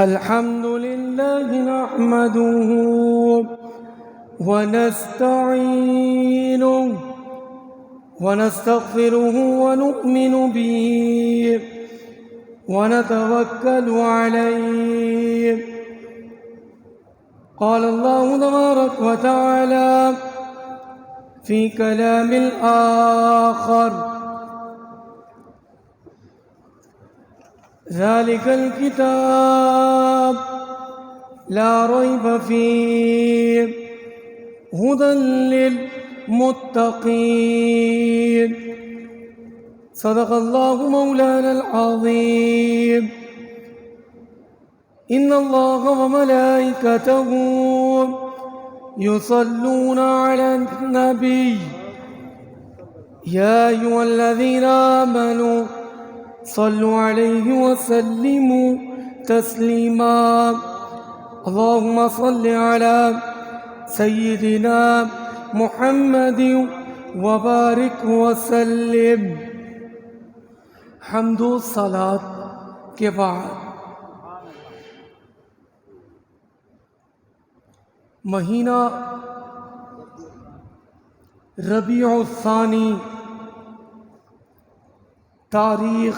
الحمد لله نحمده ونستعينه ونستغفره ونؤمن به ونتوكل عليه. قال الله تبارك وتعالى في كلام الآخر: ذلك الكتاب لا ريب فيه هدى للمتقين. صدق الله مولانا العظيم. إن الله وملائكته يصلون على النبي يا أيها الذين آمنوا صلوا عليه وسلموا تسليما. اللهم صل على سيدنا محمد وبارك وسلم. حمد و صلات کے بعد مہینہ ربیع الثانی، تاریخ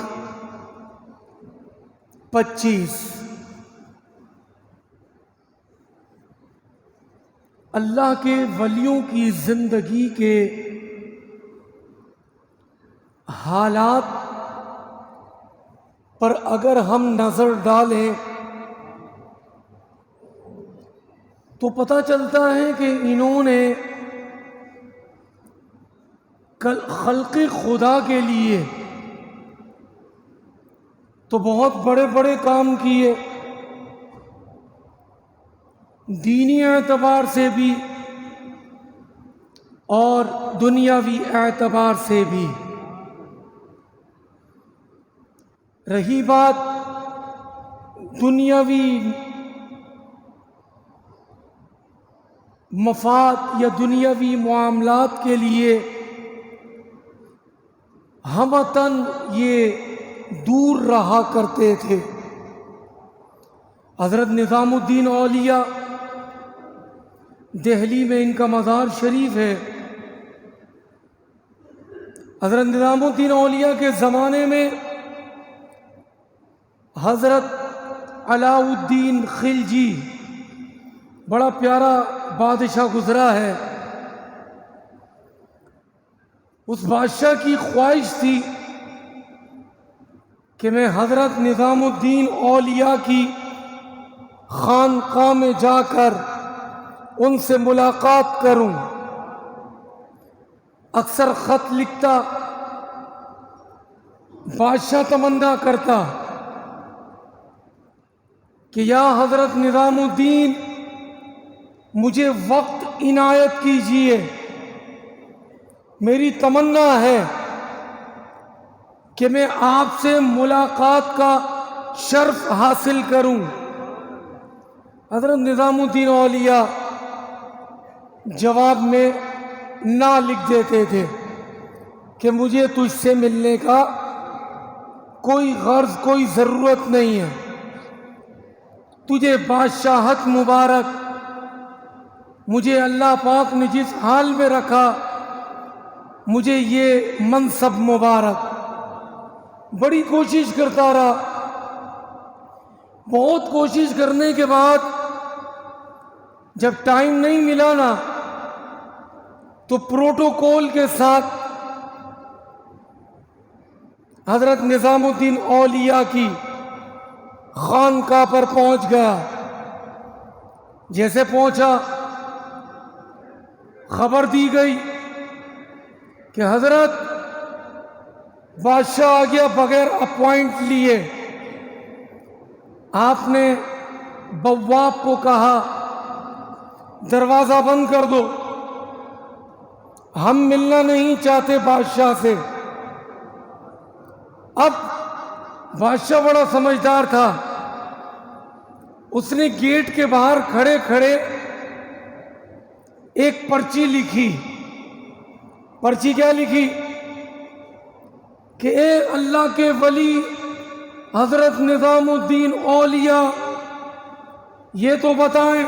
25، اللہ کے ولیوں کی زندگی کے حالات پر اگر ہم نظر ڈالیں تو پتہ چلتا ہے کہ انہوں نے خلق خدا کے لیے تو بہت بڑے بڑے کام کیے، دینی اعتبار سے بھی اور دنیاوی اعتبار سے بھی. رہی بات دنیاوی مفاد یا دنیاوی معاملات کے لیے ہمتاً یہ دور رہا کرتے تھے. حضرت نظام الدین اولیاء، دہلی میں ان کا مزار شریف ہے. حضرت نظام الدین اولیاء کے زمانے میں حضرت علاء الدین خلجی، بڑا پیارا بادشاہ گزرا ہے. اس بادشاہ کی خواہش تھی کہ میں حضرت نظام الدین اولیاء کی خانقاہ میں جا کر ان سے ملاقات کروں. اکثر خط لکھتا، بادشاہ تمنا کرتا کہ یا حضرت نظام الدین مجھے وقت عنایت کیجیے، میری تمنا ہے کہ میں آپ سے ملاقات کا شرف حاصل کروں. حضرت نظام الدین اولیاء جواب میں نہ لکھ دیتے تھے کہ مجھے تجھ سے ملنے کا کوئی غرض، کوئی ضرورت نہیں ہے. تجھے بادشاہت مبارک، مجھے اللہ پاک نے جس حال میں رکھا، مجھے یہ منصب مبارک. بڑی کوشش کرتا رہا. بہت کوشش کرنے کے بعد جب ٹائم نہیں ملا نا تو پروٹوکول کے ساتھ حضرت نظام الدین اولیاء کی خانقاہ پر پہنچ گیا. جیسے پہنچا خبر دی گئی کہ حضرت بادشاہ آ گیا بغیر اپوائنٹ لیے. آپ نے بواب کو کہا دروازہ بند کر دو، ہم ملنا نہیں چاہتے بادشاہ سے. اب بادشاہ بڑا سمجھدار تھا، اس نے گیٹ کے باہر کھڑے کھڑے ایک پرچی لکھی. پرچی کیا لکھی کہ اے اللہ کے ولی حضرت نظام الدین اولیاء یہ تو بتائیں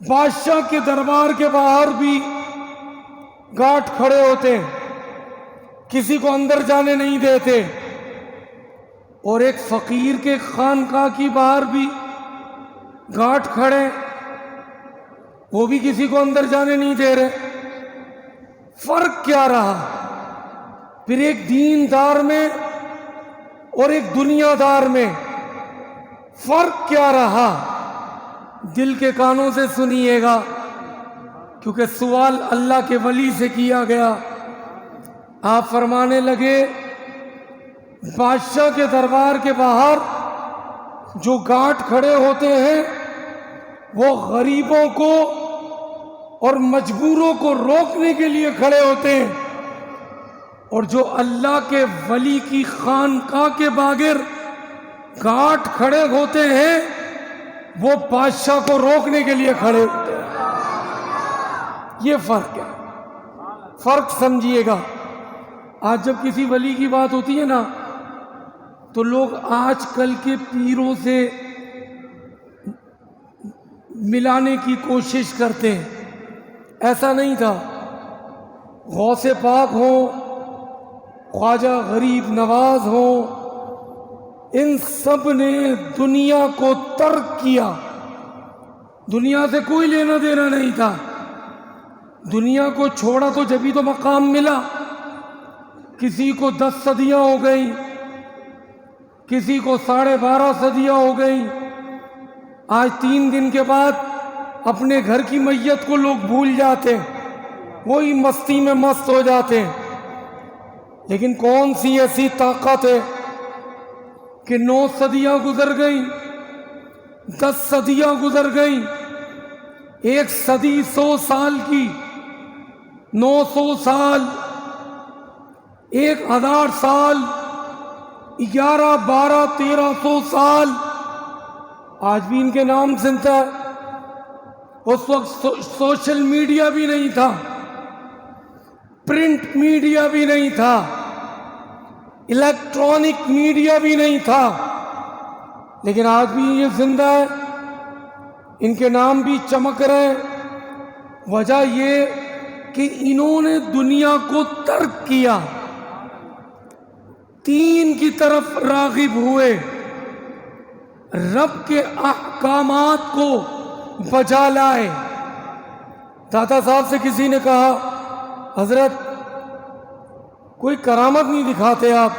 بادشاہ کے دربار کے باہر بھی گارڈ کھڑے ہوتے ہیں، کسی کو اندر جانے نہیں دیتے، اور ایک فقیر کے خانقاہ کی باہر بھی گارڈ کھڑے، وہ بھی کسی کو اندر جانے نہیں دے رہے۔ فرق کیا رہا؟ پھر ایک دیندار میں اور ایک دنیا دار میں فرق کیا رہا؟ دل کے کانوں سے سنیے گا، کیونکہ سوال اللہ کے ولی سے کیا گیا۔ آپ فرمانے لگے بادشاہ کے دربار کے باہر جو گارڈ کھڑے ہوتے ہیں وہ غریبوں کو اور مجبوروں کو روکنے کے لیے کھڑے ہوتے ہیں، اور جو اللہ کے ولی کی خانقاہ کے باغر گارڈ کھڑے ہوتے ہیں وہ بادشاہ کو روکنے کے لیے کھڑے ہوتے ہیں۔ یہ فرق ہے، فرق سمجھیے گا۔ آج جب کسی ولی کی بات ہوتی ہے نا تو لوگ آج کل کے پیروں سے ملانے کی کوشش کرتے ہیں، ایسا نہیں تھا۔ غوث پاک ہوں، خواجہ غریب نواز ہوں، ان سب نے دنیا کو ترک کیا، دنیا سے کوئی لینا دینا نہیں تھا۔ دنیا کو چھوڑا تو جبھی تو مقام ملا۔ کسی کو 10 صدیاں ہو گئیں، کسی کو 12.5 صدیاں ہو گئیں۔ آج 3 دن کے بعد اپنے گھر کی میت کو لوگ بھول جاتے ہیں، وہی مستی میں مست ہو جاتے ہیں۔ لیکن کون سی ایسی طاقت ہے کہ 9 صدیاں گزر گئیں، 10 صدیاں گزر گئیں، 1 صدی 100 سال کی، 900 سال، 1000 سال، 11، 12، 1300 سال، آج بھی ان کے نام سنتا ہے۔ اس وقت سوشل میڈیا بھی نہیں تھا، پرنٹ میڈیا بھی نہیں تھا، الیکٹرانک میڈیا بھی نہیں تھا، لیکن آج بھی یہ زندہ ہے، ان کے نام بھی چمک رہے ہیں۔ وجہ یہ کہ انہوں نے دنیا کو ترک کیا، دین کی طرف راغب ہوئے، رب کے احکامات کو بجا لائے۔ دادا صاحب سے کسی نے کہا حضرت کوئی کرامت نہیں دکھاتے آپ،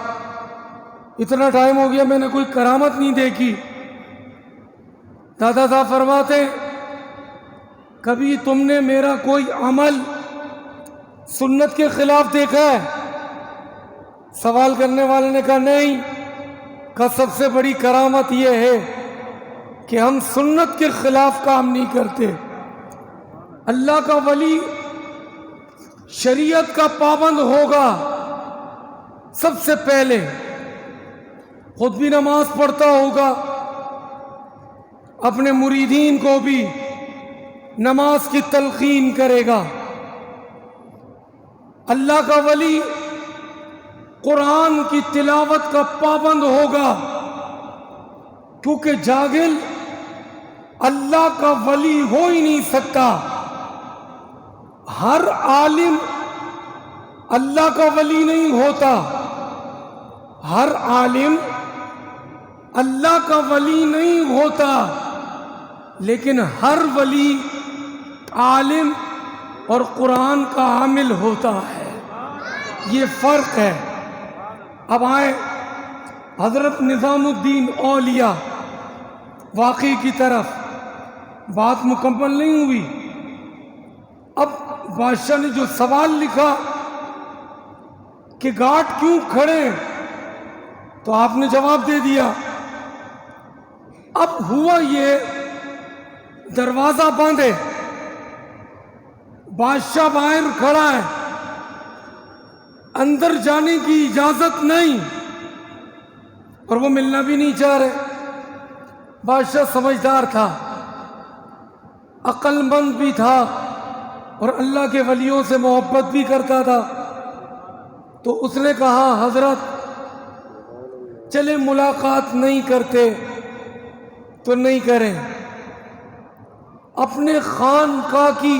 اتنا ٹائم ہو گیا میں نے کوئی کرامت نہیں دیکھی۔ دادا صاحب فرماتے کبھی تم نے میرا کوئی عمل سنت کے خلاف دیکھا ہے؟ سوال کرنے والے نے کہا نہیں، کا سب سے بڑی کرامت یہ ہے کہ ہم سنت کے خلاف کام نہیں کرتے۔ اللہ کا ولی شریعت کا پابند ہوگا، سب سے پہلے خود بھی نماز پڑھتا ہوگا، اپنے مریدین کو بھی نماز کی تلقین کرے گا۔ اللہ کا ولی قرآن کی تلاوت کا پابند ہوگا، کیونکہ جاہل اللہ کا ولی ہو ہی نہیں سکتا۔ ہر عالم اللہ کا ولی نہیں ہوتا، ہر عالم اللہ کا ولی نہیں ہوتا، لیکن ہر ولی عالم اور قرآن کا عامل ہوتا ہے، یہ فرق ہے۔ اب آئے حضرت نظام الدین اولیاء واقعی کی طرف، بات مکمل نہیں ہوئی۔ اب بادشاہ نے جو سوال لکھا کہ گارڈ کیوں کھڑے، تو آپ نے جواب دے دیا۔ اب ہوا یہ، دروازہ بند ہے، بادشاہ باہر کھڑا ہے، اندر جانے کی اجازت نہیں، اور وہ ملنا بھی نہیں چاہ رہے۔ بادشاہ سمجھدار تھا، عقل مند بھی تھا، اور اللہ کے ولیوں سے محبت بھی کرتا تھا، تو اس نے کہا حضرت چلے ملاقات نہیں کرتے، تو نہیں کریں. اپنے خانقاہ کی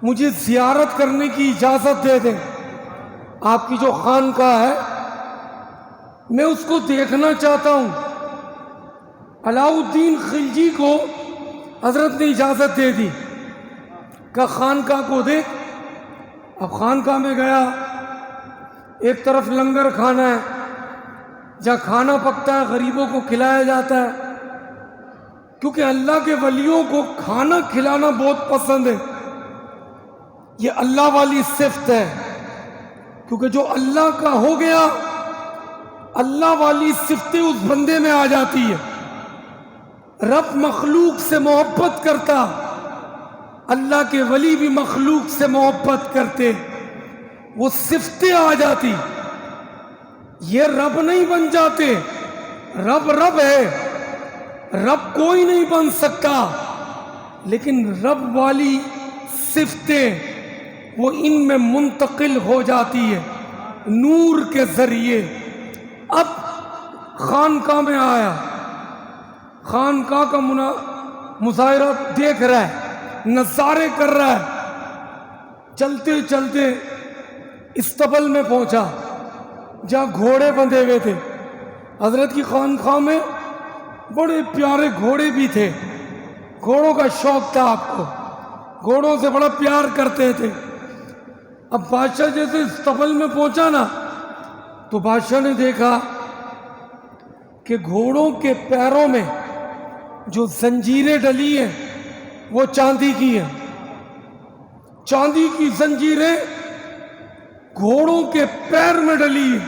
مجھے زیارت کرنے کی اجازت دے دیں. آپ کی جو خانقاہ ہے میں اس کو دیکھنا چاہتا ہوں. علاؤالدین خلجی کو حضرت نے اجازت دے دی کہ خانقاہ کو دیکھ. اب خانقاہ میں گیا، ایک طرف لنگر کھانا ہے جہاں کھانا پکتا ہے، غریبوں کو کھلایا جاتا ہے، کیونکہ اللہ کے ولیوں کو کھانا کھلانا بہت پسند ہے. یہ اللہ والی صفت ہے، کیونکہ جو اللہ کا ہو گیا اللہ والی صفتیں اس بندے میں آ جاتی ہے. رب مخلوق سے محبت کرتا، اللہ کے ولی بھی مخلوق سے محبت کرتے، وہ صفتیں آ جاتی. یہ رب نہیں بن جاتے. رب رب ہے، رب کوئی نہیں بن سکتا، لیکن رب والی صفتیں وہ ان میں منتقل ہو جاتی ہے نور کے ذریعے. اب خانقاہ میں آیا، خانقاہ کا مظاہرہ دیکھ رہا ہے، نظارے کر رہا ہے. چلتے چلتے استبل میں پہنچا جہاں گھوڑے بندھے ہوئے تھے. حضرت کی خانقاہ میں بڑے پیارے گھوڑے بھی تھے. گھوڑوں کا شوق تھا، آپ کو گھوڑوں سے بڑا پیار کرتے تھے. اب بادشاہ جیسے استبل میں پہنچا نا تو بادشاہ نے دیکھا کہ گھوڑوں کے پیروں میں جو زنجیریں ڈلی ہیں وہ چاندی کی ہیں. چاندی کی زنجیریں گھوڑوں کے پیر میں ڈلی ہیں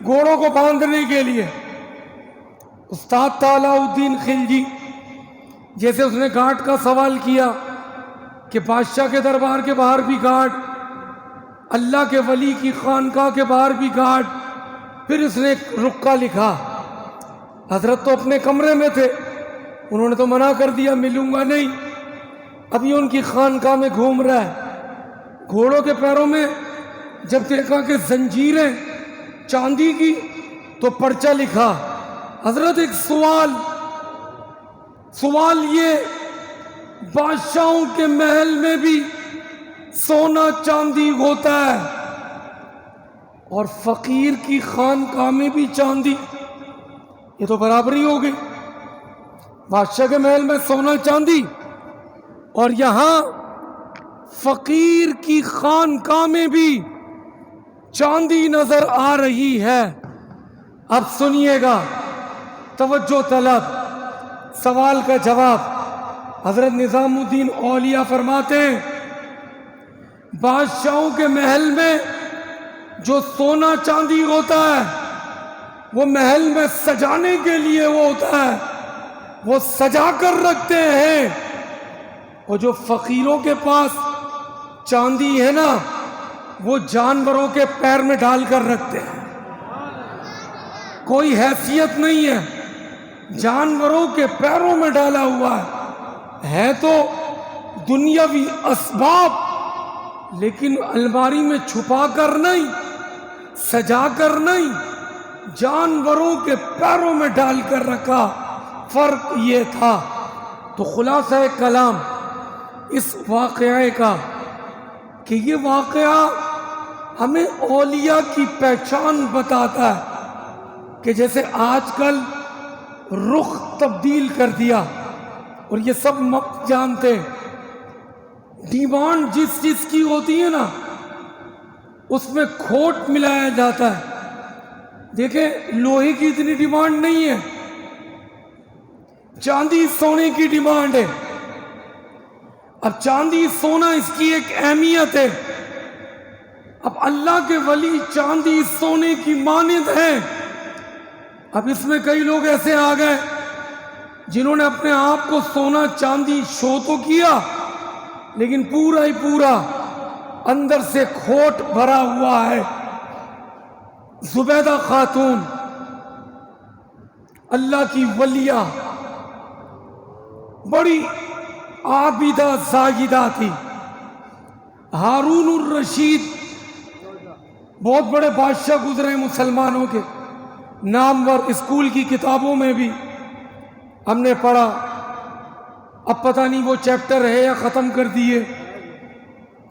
گھوڑوں کو باندھنے کے لیے. استاد علاؤالدین خلجی جیسے اس نے گارڈ کا سوال کیا کہ بادشاہ کے دربار کے باہر بھی گارڈ، اللہ کے ولی کی خانقاہ کے باہر بھی گارڈ. پھر اس نے ایک رکا لکھا. حضرت تو اپنے کمرے میں تھے، انہوں نے تو منع کر دیا، ملوں گا نہیں. ابھی ان کی خانقاہ میں گھوم رہا ہے، گھوڑوں کے پیروں میں جب دیکھا کہ زنجیریں چاندی کی تو پرچہ لکھا. حضرت ایک سوال یہ، بادشاہوں کے محل میں بھی سونا چاندی ہوتا ہے اور فقیر کی خانقاہ میں بھی چاندی، یہ تو برابری ہو گئی. بادشاہ کے محل میں سونا چاندی اور یہاں فقیر کی خانقاہ میں بھی چاندی نظر آ رہی ہے. اب سنیے گا، توجہ طلب. سوال کا جواب. حضرت نظام الدین اولیاء فرماتے ہیں بادشاہوں کے محل میں جو سونا چاندی ہوتا ہے وہ محل میں سجانے کے لیے وہ ہوتا ہے، وہ سجا کر رکھتے ہیں. اور جو فقیروں کے پاس چاندی ہے نا وہ جانوروں کے پیر میں ڈال کر رکھتے ہیں. کوئی حیثیت نہیں ہے، جانوروں کے پیروں میں ڈالا ہوا ہے تو دنیاوی اسباب، لیکن الماری میں چھپا کر نہیں، سجا کر نہیں، جانوروں کے پیروں میں ڈال کر رکھا. فرق یہ تھا. تو خلاصہ کلام اس واقعے کا کہ یہ واقعہ ہمیں اولیاء کی پہچان بتاتا ہے کہ جیسے آج کل رخ تبدیل کر دیا اور یہ سب جانتے ہیں، ڈیمانڈ جس چیز کی ہوتی ہے نا اس میں کھوٹ ملایا جاتا ہے. دیکھیں لوہے کی اتنی ڈیمانڈ نہیں ہے، چاندی سونے کی ڈیمانڈ ہے. اب چاندی سونا اس کی ایک اہمیت ہے. اب اللہ کے ولی چاندی سونے کی مانند ہیں. اب اس میں کئی لوگ ایسے آ گئے جنہوں نے اپنے آپ کو سونا چاندی شو تو کیا لیکن پورا ہی پورا اندر سے کھوٹ بھرا ہوا ہے. زبیدہ خاتون اللہ کی ولیہ، بڑی عابدہ زاہدہ تھی. ہارون الرشید بہت بڑے بادشاہ گزرے مسلمانوں کے، نامور، اسکول کی کتابوں میں بھی ہم نے پڑھا، اب پتہ نہیں وہ چیپٹر ہے یا ختم کر دیے.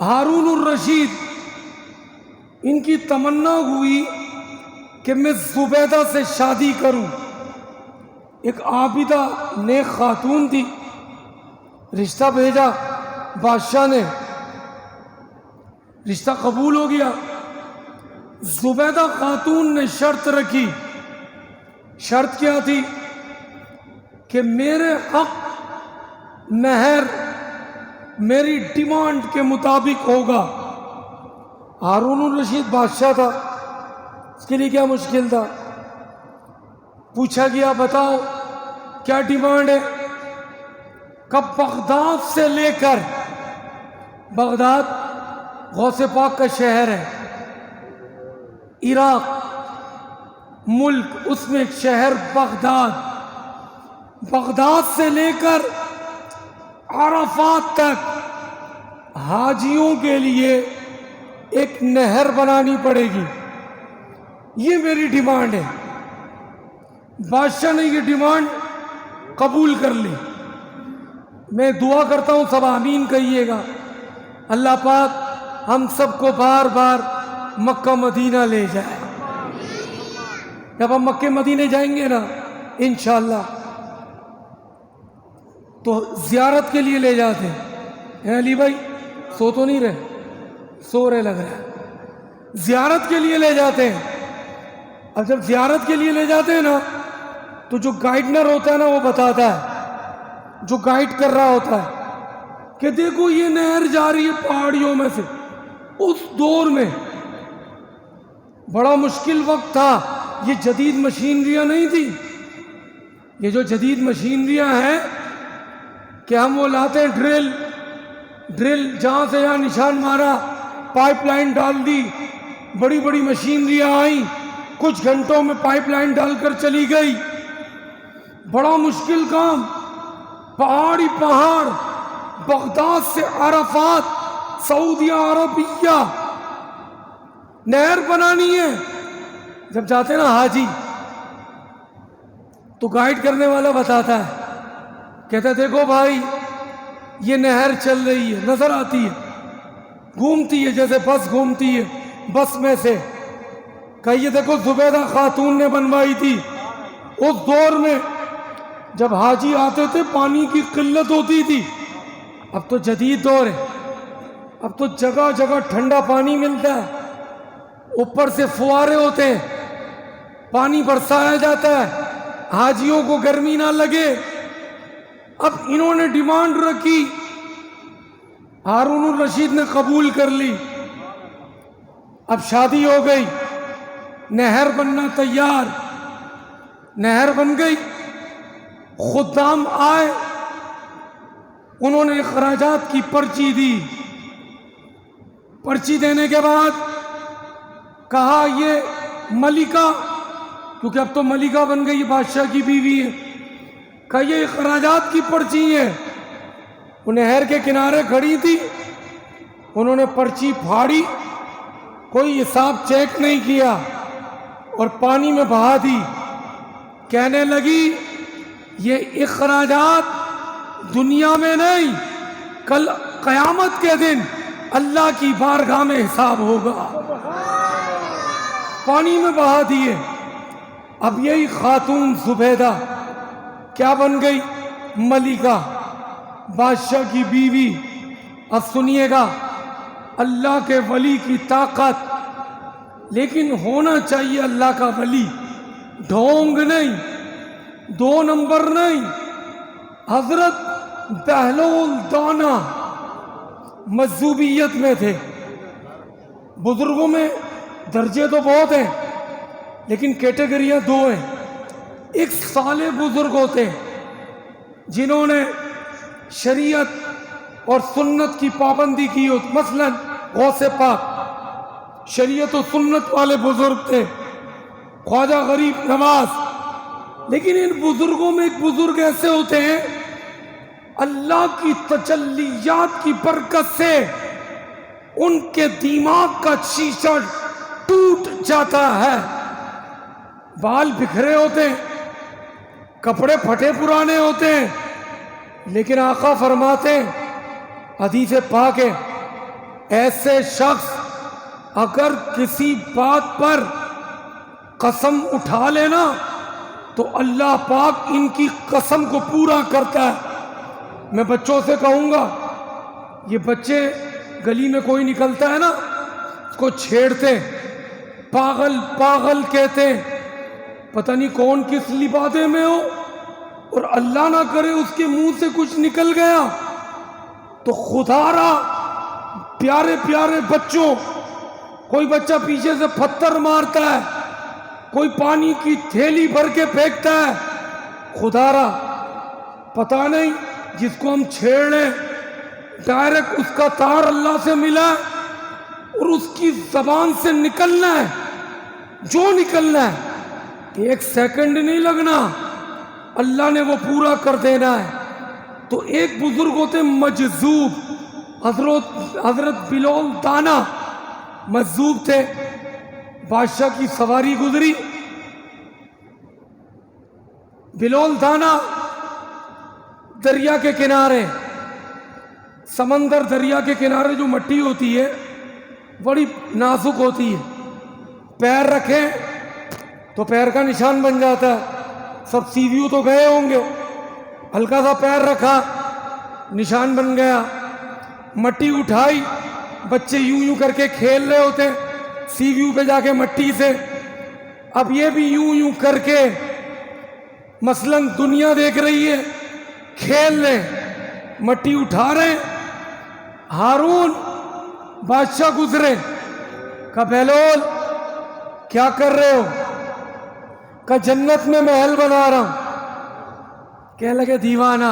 ہارون الرشید ان کی تمنا ہوئی کہ میں زبیدہ سے شادی کروں. ایک عابدہ نیک خاتون تھی. رشتہ بھیجا بادشاہ نے، رشتہ قبول ہو گیا. زبیدہ خاتون نے شرط رکھی. شرط کیا تھی؟ کہ میرے حق مہر میری ڈیمانڈ کے مطابق ہوگا. ہارون الرشید بادشاہ تھا، اس کے لیے کیا مشکل تھا. پوچھا گیا بتاؤ کیا ڈیمانڈ ہے؟ کب بغداد سے لے کر، بغداد غوث پاک کا شہر ہے، عراق ملک، اس میں ایک شہر بغداد، بغداد سے لے کر عرفات تک حاجیوں کے لیے ایک نہر بنانی پڑے گی. یہ میری ڈیمانڈ ہے. بادشاہ نے یہ ڈیمانڈ قبول کر لی. میں دعا کرتا ہوں سب آمین کہیے گا. اللہ پاک ہم سب کو بار بار مکہ مدینہ لے جائے. جب ہم مکہ مدینہ جائیں گے نا انشاءاللہ تو زیارت کے لیے لے جاتے ہیں. علی بھائی سو تو نہیں رہے؟ سو رہے لگ رہا ہے. زیارت کے لیے لے جاتے ہیں. اب جب زیارت کے لیے لے جاتے ہیں نا تو جو گائیڈنر ہوتا ہے نا وہ بتاتا ہے، جو گائیڈ کر رہا ہوتا ہے کہ دیکھو یہ نہر جا رہی ہے پہاڑیوں میں سے. اس دور میں بڑا مشکل وقت تھا. یہ جدید مشینریاں نہیں تھی. یہ جو جدید مشینریاں ہیں کہ ہم وہ لاتے ہیں ڈرل جہاں سے یہاں نشان مارا، پائپ لائن ڈال دی، بڑی بڑی مشینریاں آئیں، کچھ گھنٹوں میں پائپ لائن ڈال کر چلی گئی. بڑا مشکل کام. پہاڑی پہاڑ، بغداد سے عرفات، سعودیہ عربیہ، نہر بنانی ہے. جب جاتے ہیں نا حاجی تو گائیڈ کرنے والا بتاتا ہے، کہتا ہے دیکھو بھائی یہ نہر چل رہی ہے، نظر آتی ہے، گھومتی ہے جیسے بس گھومتی ہے. بس میں سے کہیے دیکھو زبیدہ خاتون نے بنوائی تھی. اس دور میں جب حاجی آتے تھے پانی کی قلت ہوتی تھی. اب تو جدید دور ہے، اب تو جگہ جگہ ٹھنڈا پانی ملتا ہے، اوپر سے فوارے ہوتے ہیں، پانی برسایا جاتا ہے، حاجیوں کو گرمی نہ لگے. اب انہوں نے ڈیمانڈ رکھی، ہارون الرشید نے قبول کر لی. اب شادی ہو گئی، نہر بننا تیار، نہر بن گئی. خدام آئے، انہوں نے اخراجات کی پرچی دی. پرچی دینے کے بعد کہا یہ ملکہ، کیونکہ اب تو ملکہ بن گئی، بادشاہ کی بیوی ہے، کہا یہ اخراجات کی پرچی ہے. وہ نہر کے کنارے کھڑی تھی، انہوں نے پرچی پھاڑی، کوئی حساب چیک نہیں کیا اور پانی میں بہا دی. کہنے لگی یہ اخراجات دنیا میں نہیں، کل قیامت کے دن اللہ کی بارگاہ میں حساب ہوگا. پانی میں بہا دیے. اب یہی خاتون زبیدہ کیا بن گئی؟ ملکہ، بادشاہ کی بیوی. اب سنیے گا اللہ کے ولی کی طاقت، لیکن ہونا چاہیے اللہ کا ولی، ڈھونگ نہیں، دو نمبر نہیں. حضرت بہلول دانا مجذوبیت میں تھے. بزرگوں میں درجے تو بہت ہیں لیکن کیٹیگریاں دو ہیں. ایک صالح بزرگ ہوتے ہیں جنہوں نے شریعت اور سنت کی پابندی کی ہو. مثلا غوث پاک شریعت و سنت والے بزرگ تھے، خواجہ غریب نواز. لیکن ان بزرگوں میں ایک بزرگ ایسے ہوتے ہیں اللہ کی تجلیات کی برکت سے ان کے دماغ کا شیشہ ٹوٹ جاتا ہے. بال بکھرے ہوتے ہیں، کپڑے پھٹے پرانے ہوتے ہیں، لیکن آقا فرماتے ہیں حدیث پاک ہے، ایسے شخص اگر کسی بات پر قسم اٹھا لینا تو اللہ پاک ان کی قسم کو پورا کرتا ہے۔ میں بچوں سے کہوں گا، یہ بچے گلی میں کوئی نکلتا ہے نا، اس کو چھیڑتے، پاگل پاگل کہتے، پتہ نہیں کون کس لبادے میں ہو، اور اللہ نہ کرے اس کے منہ سے کچھ نکل گیا تو خدا را پیارے پیارے بچوں، کوئی بچہ پیچھے سے پتھر مارتا ہے، کوئی پانی کی تھیلی بھر کے پھینکتا ہے، خدا را پتہ نہیں جس کو ہم چھیڑ لیں ڈائریکٹ اس کا تار اللہ سے ملا ہے اور اس کی زبان سے نکلنا ہے جو نکلنا ہے، 1 سیکنڈ نہیں لگنا، اللہ نے وہ پورا کر دینا ہے۔ تو ایک بزرگ ہوتے مجذوب، حضرت بلال دانا مجذوب تھے، بادشاہ کی سواری گزری، بلال دانا دریا کے کنارے، سمندر دریا کے کنارے جو مٹی ہوتی ہے بڑی نازک ہوتی ہے، پیر رکھیں تو پیر کا نشان بن جاتا ہے، سب سی ویو تو گئے ہوں گے، ہلکا سا پیر رکھا نشان بن گیا، مٹی اٹھائی، بچے یوں یوں کر کے کھیل رہے ہوتے سی ویو پہ جا کے مٹی سے، اب یہ بھی یوں یوں کر کے مثلاً دنیا دیکھ رہی ہے، کھیل رہے، مٹی اٹھا رہے، ہارون بادشاہ گزرے، کہا بہلول کیا کر رہے ہو؟ کہا جنت میں محل بنا رہا ہوں۔ کہنے لگے دیوانہ،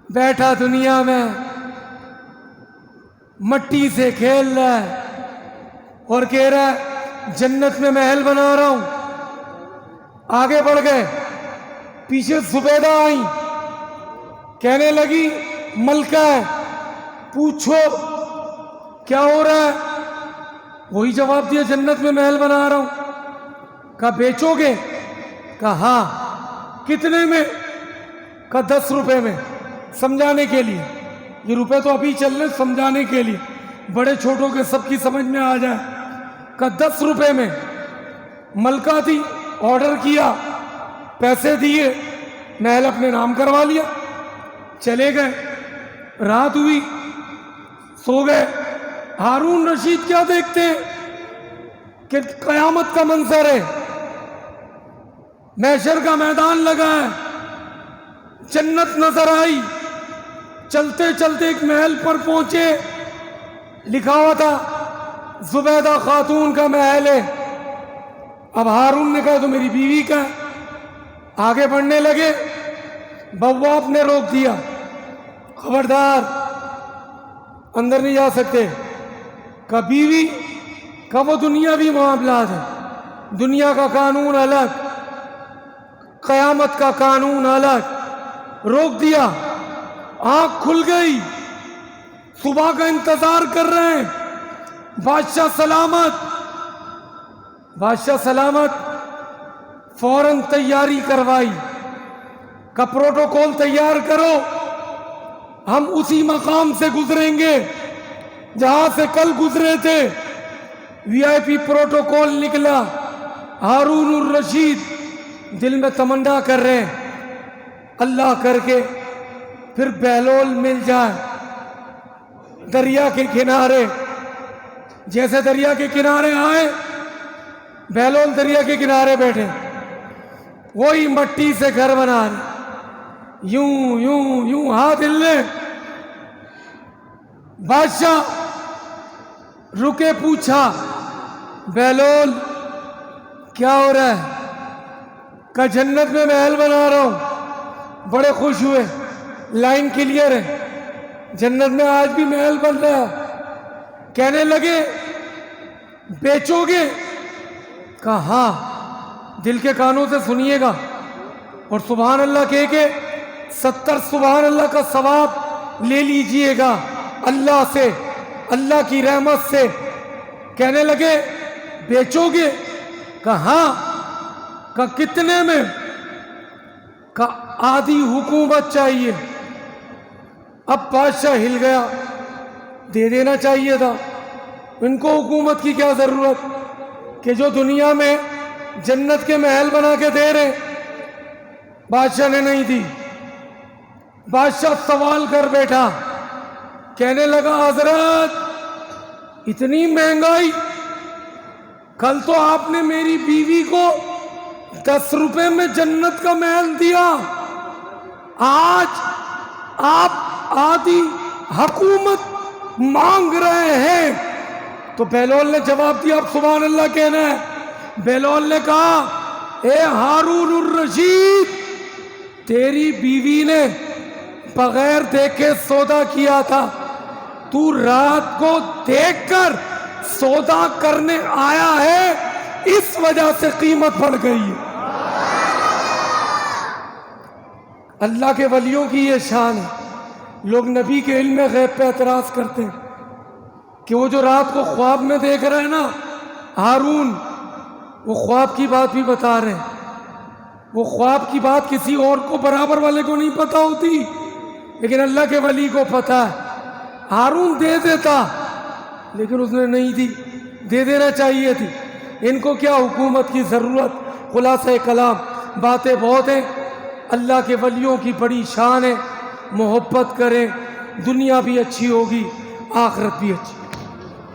بیٹھا دنیا میں مٹی سے کھیل رہا ہے اور کہہ رہا ہے جنت میں محل بنا رہا ہوں۔ آگے بڑھ گئے، پیچھے زبیدہ آئیں، کہنے لگی ملکہ ہے، پوچھو کیا ہو رہا ہے؟ وہی جواب دیا جنت میں محل بنا رہا ہوں۔ کہا بیچو گے؟ کہا ہاں۔ کتنے میں؟ کہا 10 روپے میں، سمجھانے کے لیے، یہ روپے تو ابھی چل رہے سمجھانے کے لیے، بڑے چھوٹوں کے سب کی سمجھ میں آ جائے۔ کہا 10 روپے میں۔ ملکہ تھی، آرڈر کیا، پیسے دیے، محل اپنے نام کروا لیا، چلے گئے، رات ہوئی، سو گئے۔ ہارون رشید کیا دیکھتے ہیں کہ قیامت کا منظر ہے، محشر کا میدان لگا ہے، جنت نظر آئی، چلتے چلتے ایک محل پر پہنچے، لکھا ہوا تھا زبیدہ خاتون کا محل ہے۔ اب ہارون نے کہا تو میری بیوی کا ہے، آگے بڑھنے لگے، بواب نے روک دیا، خبردار اندر نہیں جا سکتے۔ کہ بیوی، کہ وہ دنیاوی معاملات ہے، دنیا کا قانون الگ، قیامت کا قانون الگ، روک دیا۔ آنکھ کھل گئی، صبح کا انتظار کر رہے ہیں، بادشاہ سلامت، بادشاہ سلامت، فوراً تیاری کروائی، کا پروٹوکول تیار کرو، ہم اسی مقام سے گزریں گے جہاں سے کل گزرے تھے۔ وی آئی پی پروٹوکول نکلا، ہارون الرشید دل میں تمنا کر رہے ہیں اللہ کر کے پھر بہلول مل جائے دریا کے کنارے۔ جیسے دریا کے کنارے آئے، بہلول دریا کے کنارے بیٹھے، وہی مٹی سے گھر بنا رہے، یوں یوں یوں ہاتھ ہلنے۔ بادشاہ رکے، پوچھا بہلول کیا ہو رہا ہے؟ کہ جنت میں محل بنا رہا ہوں۔ بڑے خوش ہوئے، لائن کلیئر ہے، جنت میں آج بھی محل بن رہا ہے۔ کہنے لگے بیچو گے؟ کہا ہاں، دل کے کانوں سے سنیے گا اور سبحان اللہ کہہ کے 70 سبحان اللہ کا ثواب لے لیجئے گا اللہ سے، اللہ کی رحمت سے۔ کہنے لگے بیچو گے؟ کہا ہاں۔ کہا کتنے میں؟ کا آدھی حکومت چاہیے. اب بادشاہ ہل گیا, دے دینا چاہیے تھا. ان کو حکومت کی کیا ضرورت کہ جو دنیا میں جنت کے محل بنا کے دے رہے, بادشاہ نے نہیں دی. بادشاہ سوال کر بیٹھا, کہنے لگا حضرت اتنی مہنگائی, کل تو آپ نے میری بیوی کو 10 روپے میں جنت کا محل دیا, آج آپ آدھی حکومت مانگ رہے ہیں. تو بہلول نے جواب دیا, اب سبحان اللہ کہنا ہے. بہلول نے کہا, اے ہارون الرشید, تیری بیوی نے بغیر دیکھے سودا کیا تھا, تو رات کو دیکھ کر سودا کرنے آیا ہے, اس وجہ سے قیمت بڑھ گئی ہے. اللہ کے ولیوں کی یہ شان ہے. لوگ نبی کے علم غیب پہ اعتراض کرتے ہیں کہ وہ جو رات کو خواب میں دیکھ رہے ہیں نا ہارون, وہ خواب کی بات بھی بتا رہے ہیں. وہ خواب کی بات کسی اور کو برابر والے کو نہیں پتا ہوتی, لیکن اللہ کے ولی کو پتا ہے. ہارون دے دیتا لیکن اس نے نہیں دی, دے دینا چاہیے تھی. ان کو کیا حکومت کی ضرورت. خلاصہ کلام, باتیں بہت ہیں. اللہ کے ولیوں کی بڑی شان ہے. محبت کریں, دنیا بھی اچھی ہوگی, آخرت بھی اچھی.